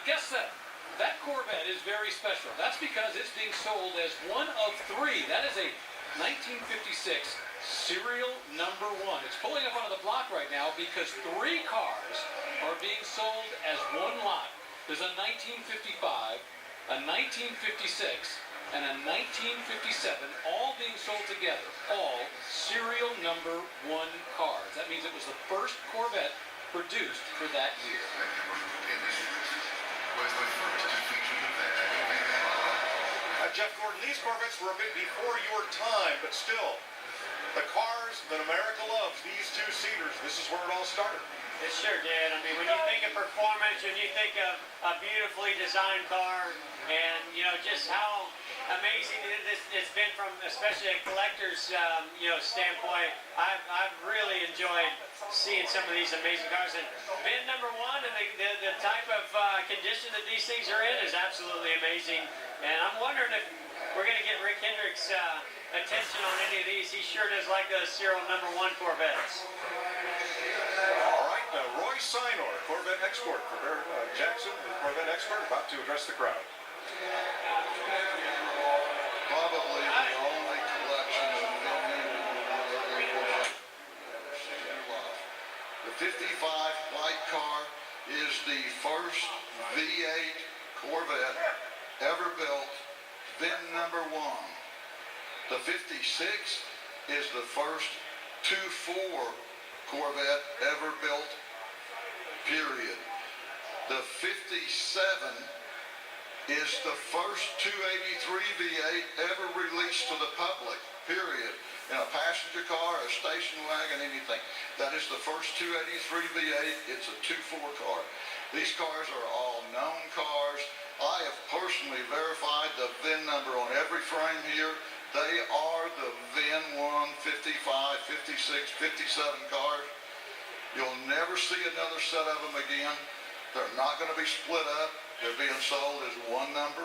guess that Corvette is very special. That's because it's being sold as one of three. That is a 1956 serial number one. It's pulling up onto the block right now because three cars are being sold as one lot. There's a 1955, a 1956, and a 1957, all being sold together. All serial number one cars. That means it was the first Corvette produced for that year. Jeff Gordon, these Corvettes were a bit before your time, but still, the cars that America loves, these two-seaters, this is where it all started. It sure did. I mean, when you think of performance, when you think of a beautifully designed car, and, you know, just how amazing it's been from especially a collector's, standpoint. I've really enjoyed seeing some of these amazing cars. And VIN number one and the type of condition that these things are in is absolutely amazing. And I'm wondering if we're going to get Rick Hendrick's attention on any of these. He sure does like those serial number one Corvettes. All right, Roy Sinor, Corvette expert for Barrett Jackson, the Corvette expert, about to address the crowd. Probably the only collection of the 55 white car is the first V8 Corvette ever built, VIN number one. The 56 is the first 2.4 Corvette ever built, period. The 57 is the first 283 V8 ever released to the public, period. In a passenger car, a station wagon, anything. That is the first 283 V8. It's a 2.4 car. These cars are all known cars. I have personally verified the VIN number on every frame here. They are the VIN 1, 55, 56, 57 cars. You'll never see another set of them again. They're not going to be split up. They're being sold as one number.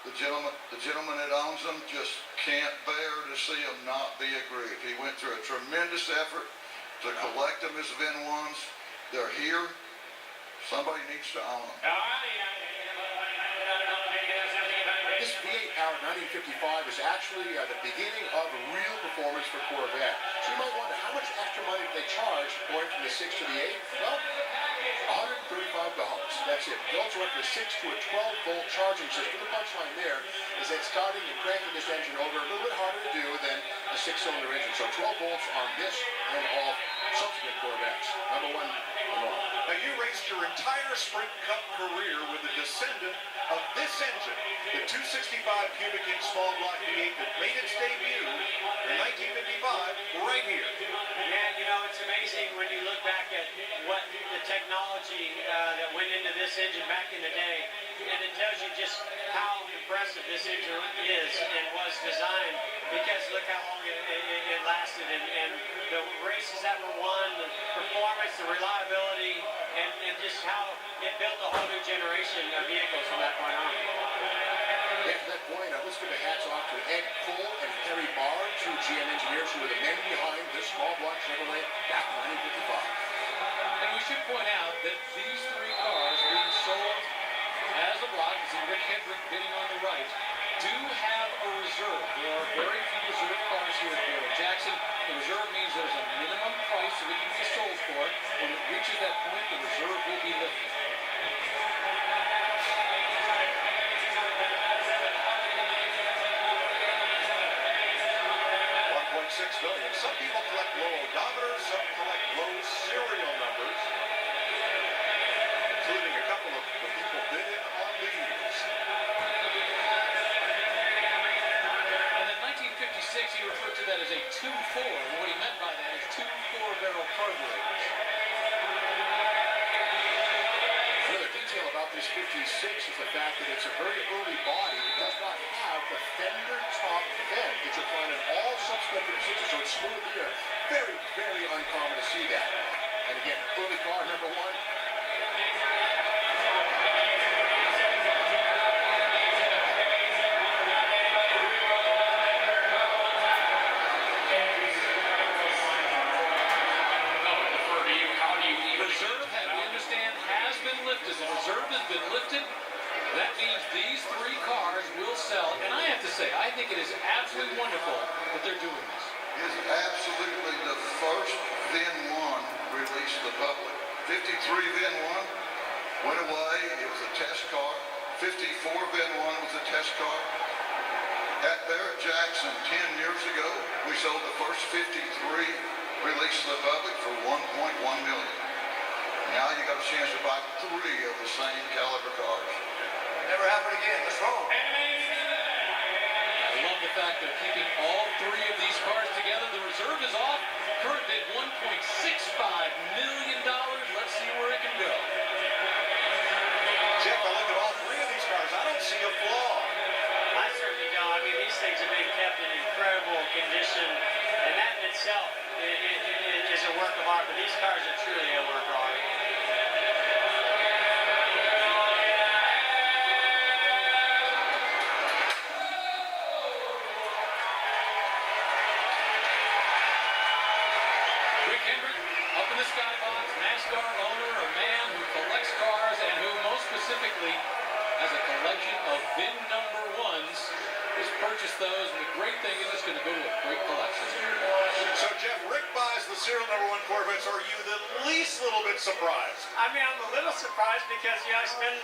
The gentleman that owns them just can't bear to see them not be aggrieved. He went through a tremendous effort to collect them as VIN 1s. They're here. Somebody needs to own them. This V8 powered 1955 is actually the beginning of a real performance for Corvette. So you might wonder, how much extra money do they charge going from the 6 to the 8? Well, $135. That's it. They also went from the 6 to a 12-volt charging system. The punchline there is that starting and cranking this engine over a little bit harder to do than a 6-cylinder engine. So 12 volts on this and all subsequent Corvettes. Number one. Now, you raced your entire Sprint Cup career with a descendant of this engine, the 265 cubic inch small block V8 that made its debut in 1955 right here. And, you know, it's amazing when you look back at what the technology that went into this engine back in the day, and it tells you just how impressive this engine is and was designed, because look how long it lasted, and the races that were won, the performance, the reliability, and just how it built a whole new generation of vehicles from that point on. Yeah, to that point, let's give the hats off to Ed Cole and Harry Barr, two GM engineers who were the men behind this small block Chevrolet back in 1955. And we should point out that these three cars being sold as a block, you see Rick Hendrick bidding on the right, do have a reserve. There are very few reserve cars here at Barrett Jackson. The reserve means there's a minimum price that it can be sold for. When it reaches that point, the reserve will be lifted. 1.6 million. Some people collect low odometers, some collect low serial numbers, including a couple of the people bidding on these. And in 1956, he referred to that as a 2.4. And what he meant by that is 2 4-barrel carburetors. Another detail about this 56 is the fact that it's a very early body. It does not have the fender top vent that you'll find in all subsequent 56s, so it's smooth here. Very, very uncommon to see that. And again, early car, number one. Reserve, we understand, has been lifted. as the reserve has been lifted. That means these 3 cars will sell. And I have to say, I think it is absolutely wonderful that they're doing this. Is absolutely the first VIN 1 released to the public. 53 VIN 1 went away. It was a test car. 54 VIN 1 was a test car. At Barrett Jackson 10 years ago, we sold the first 53 released to the public for $1.1 million. Now you got a chance to buy 3 of the same caliber cars. Never happen again. Let's roll. I love the fact they're keeping all 3 of these cars together. The reserve is off. Current bid $1.65 million. Let's see where it can go. Jeff, I look at all 3 of these cars. I don't see a flaw. I certainly don't. I mean, these things have been kept in incredible condition, and that in itself is a work of art. But these cars are truly a work of art. Rick Hendrick, up in the skybox, NASCAR owner, a man who collects cars and who most specifically has a collection of VIN number 1s, has purchased those, and the great thing is it's going to go to a great collection. So, Jeff, Rick buys the serial number 1 Corvettes. Are you the least little bit surprised? I mean, I'm a little surprised because, you know, I spend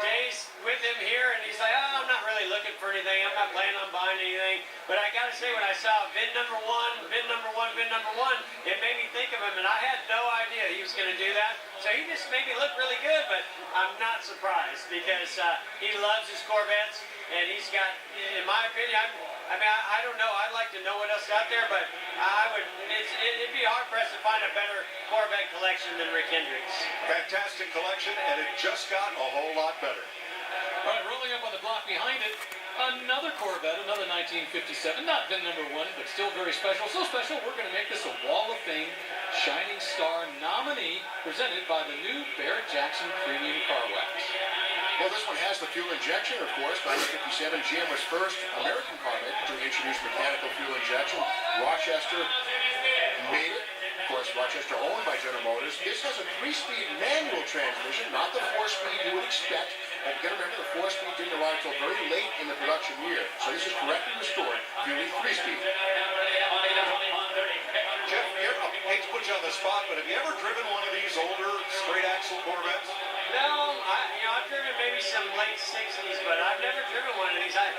days with him here, and he's like, oh, I'm not really looking for anything. I'm not planning on buying anything. But I got to say, when I saw VIN number 1, VIN number 1, VIN number 1, it made me think of him, and I had no idea he was going to do that. So he just made me look really good, but I'm not surprised because he loves his Corvettes, and he's got, in my opinion, I don't know. I'd like to know what else is out there, but it'd be hard-pressed to find a better Corvette collection than Rick Hendrick's. Fantastic collection, and it just got a whole lot better. All right, rolling up on the block behind it, another Corvette, another 1957, not VIN number 1, but still very special. So special, we're going to make this a Wall of Fame Shining Star nominee presented by the new Barrett Jackson Premium Car Wax. Well, this one has the fuel injection, of course. 1957, GM was first American car maker to introduce mechanical fuel injection. Rochester made it. Of course, Rochester owned by General Motors. This has a 3-speed manual transmission, not the 4-speed you would expect. And you got to remember, the 4-speed didn't arrive until very late in the production year. So this is correctly restored, fueling 3-speed. Jeff, I hate to put you on the spot, but have you ever driven one of these older straight-axle Corvettes? No, I've driven maybe some late 60s, but I've never driven one of these. I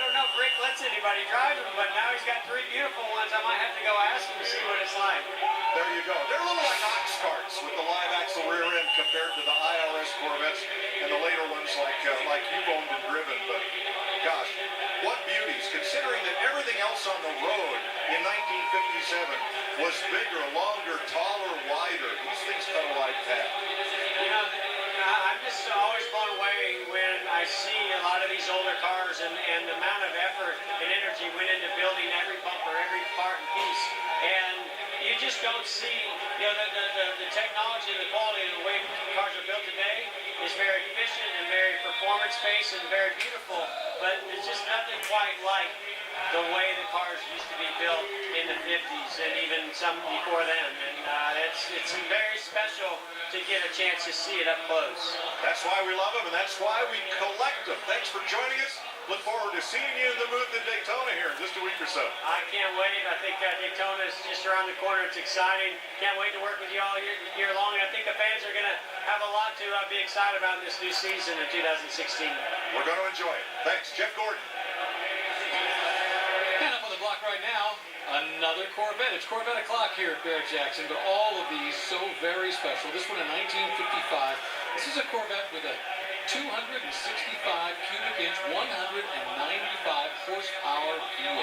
don't know if Rick lets anybody drive them, but now he's got 3 beautiful ones. I might have to go ask him to see what it's like. There you go. They're a little like ox carts with the live axle rear end compared to the IRS Corvettes and the later ones like you've owned and driven. But gosh, what beauties, considering that everything else on the road in 1957 was bigger, longer, taller, wider. These things cut a wide path. You know, I'm just always blown away when I see a lot of these older cars and the amount of effort and energy went into building every bumper, every part and piece. And you just don't see, you know, the technology and the quality of the way cars are built today is very efficient and very performance-based and very beautiful, but it's just nothing quite like the way the cars used to be built in the 50s and even some before then. And it's very special to get a chance to see it up close. That's why we love them, and that's why we collect them. Thanks for joining us. Look forward to seeing you in the booth in Daytona here in just a week or so. I can't wait. I think Daytona is just around the corner. It's exciting. Can't wait to work with you all year long. I think the fans are going to have a lot to be excited about in this new season in 2016. We're going to enjoy it. Thanks, Jeff Gordon. And up on the block right now, another Corvette. It's Corvette o'clock here at Barrett Jackson, but all of these so very special. This one in 1955. This is a Corvette with a 265 cubic inch, 195 horsepower V8.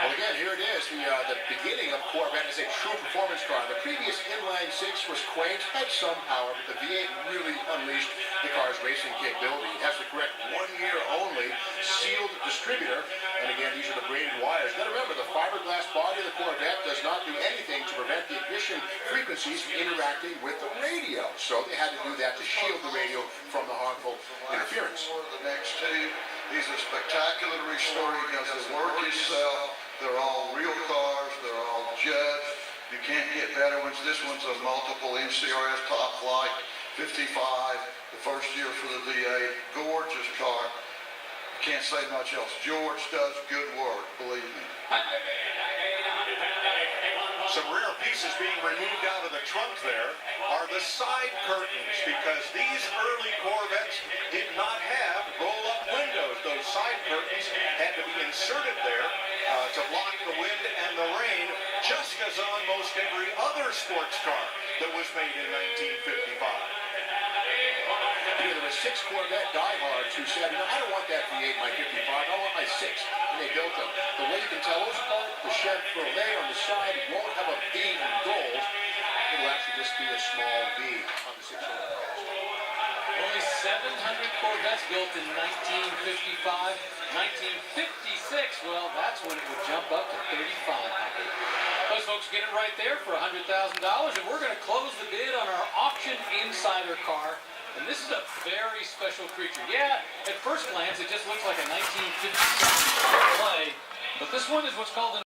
Well, again, here it is, the beginning of Corvette as a true performance car. The previous inline 6 was quaint, had some power, but the V8 really unleashed the car's racing capability. It has the correct 1-year only sealed distributor, and again, these are the braided wires. You got to remember, the fiberglass body of the Corvette does not do anything to prevent the ignition frequencies from interacting with the radio. So they had to do that to shield the radio from the harmful interference. For the next 2, these are spectacular restored because the work itself, they're all real cars, they're all judged, You can't get better ones. This one's a multiple NCRS top flight, 55, the first year for the V8. Gorgeous car. Can't say much else. George does good work, believe me. Some rare pieces being removed out of the trunk there are the side curtains, because these early Corvettes did not have roll-up windows. Those side curtains had to be inserted there to block the wind and the rain, just as on most every other sports car that was made in 1955. There were 6 Corvette diehards who said, I don't want that V8 in my 55, I want my 6. And they built them. The way you can tell those apart, the Chevrolet on the side won't have a V in gold. It'll actually just be a small V on the 6-cylinder cars. Only 700 Corvettes built in 1955. 1956, well, that's when it would jump up to 3,500. Those folks get it right there for $100,000, and we're going to close the bid on our Auction Insider car. And this is a very special creature. Yeah, at first glance, it just looks like a 1957 play, but this one is what's called an